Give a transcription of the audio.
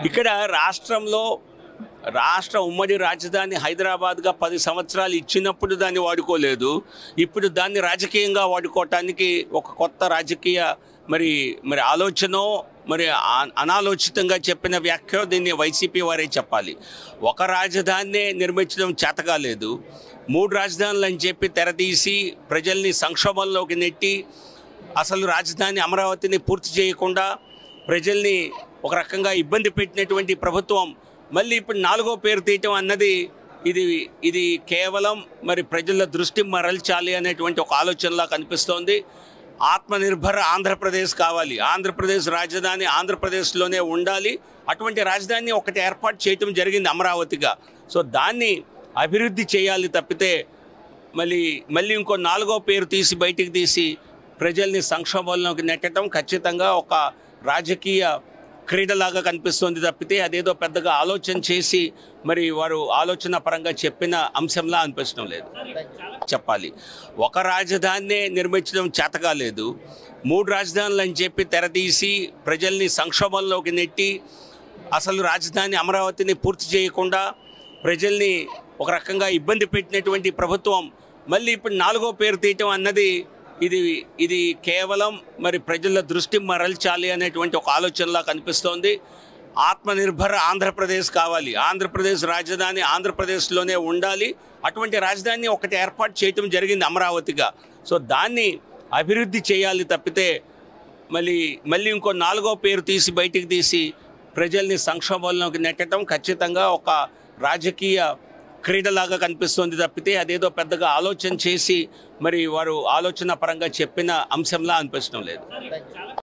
ఇక్కడ రాష్ట్ర ఉమ్మడి రాజధాని హైదరాబాద్గా 10 సంవత్సరాలు ఇచ్చినప్పుడు దాన్ని వాడుకోలేదు. ఇప్పుడు దాన్ని రాజకీయంగా వాడుకోవటానికి ఒక కొత్త రాజకీయ మరి ఆలోచనో అనాలోచితంగా చెప్పిన వ్యాఖ్య దీన్ని వైసీపీ వారే చెప్పాలి. ఒక రాజధానినే నిర్మించడం చేతకాలేదు, 3 రాజధానులు అని చెప్పి తెరదీసి ప్రజల్ని సంక్షోభంలోకి నెట్టి అసలు రాజధాని అమరావతిని పూర్తి చేయకుండా ప్రజల్ని ఒక రకంగా ఇబ్బంది పెట్టినటువంటి ప్రభుత్వం మళ్ళీ ఇప్పుడు 4వ పేరు తీయటం అన్నది ఇది కేవలం ప్రజల దృష్టి మరల్చాలి అనేటువంటి ఒక ఆలోచనలా కనిపిస్తోంది. ఆత్మనిర్భర ఆంధ్రప్రదేశ్ కావాలి, ఆంధ్రప్రదేశ్ రాజధాని ఆంధ్రప్రదేశ్లోనే ఉండాలి. అటువంటి రాజధాని ఒకటి ఏర్పాటు చేయటం జరిగింది అమరావతిగా. సో దాన్ని అభివృద్ధి చేయాలి తప్పితే మళ్ళీ ఇంకో 4వ పేరు బయటికి తీసి ప్రజల్ని సంక్షోభంలోకి నెట్టడం ఖచ్చితంగా ఒక రాజకీయ క్రీడలాగా కనిపిస్తుంది తప్పితే అదేదో పెద్దగా ఆలోచన చేసి వారు ఆలోచన పరంగా చెప్పిన అంశంలా అనిపించడం లేదు. చెప్పాలి, ఒక రాజధానినే నిర్మించడం చేతకాలేదు, 3 రాజధానులు అని చెప్పి తెరదీసి ప్రజల్ని సంక్షోభంలోకి నెట్టి అసలు రాజధాని అమరావతిని పూర్తి చేయకుండా ప్రజల్ని ఒక రకంగా ఇబ్బంది పెట్టినటువంటి ప్రభుత్వం మళ్ళీ ఇప్పుడు 4వ పేరు తీయటం అన్నది ఇది కేవలం ప్రజల దృష్టి మరల్చాలి అనేటువంటి ఒక ఆలోచనలా కనిపిస్తోంది. ఆత్మనిర్భర ఆంధ్రప్రదేశ్ కావాలి, ఆంధ్రప్రదేశ్ రాజధాని ఆంధ్రప్రదేశ్లోనే ఉండాలి. అటువంటి రాజధాని ఒకటి ఏర్పాటు చేయటం జరిగింది అమరావతిగా. సో దాన్ని అభివృద్ధి చేయాలి తప్పితే మళ్ళీ ఇంకో 4వ పేరు బయటికి తీసి ప్రజల్ని సంక్షోభంలోకి నెట్టడం ఖచ్చితంగా ఒక రాజకీయ క్రీడలాగా కనిపిస్తుంది తప్పితే అదేదో పెద్దగా ఆలోచన చేసి వారు ఆలోచన పరంగా చెప్పిన అంశంలా అనిపించడం లేదు.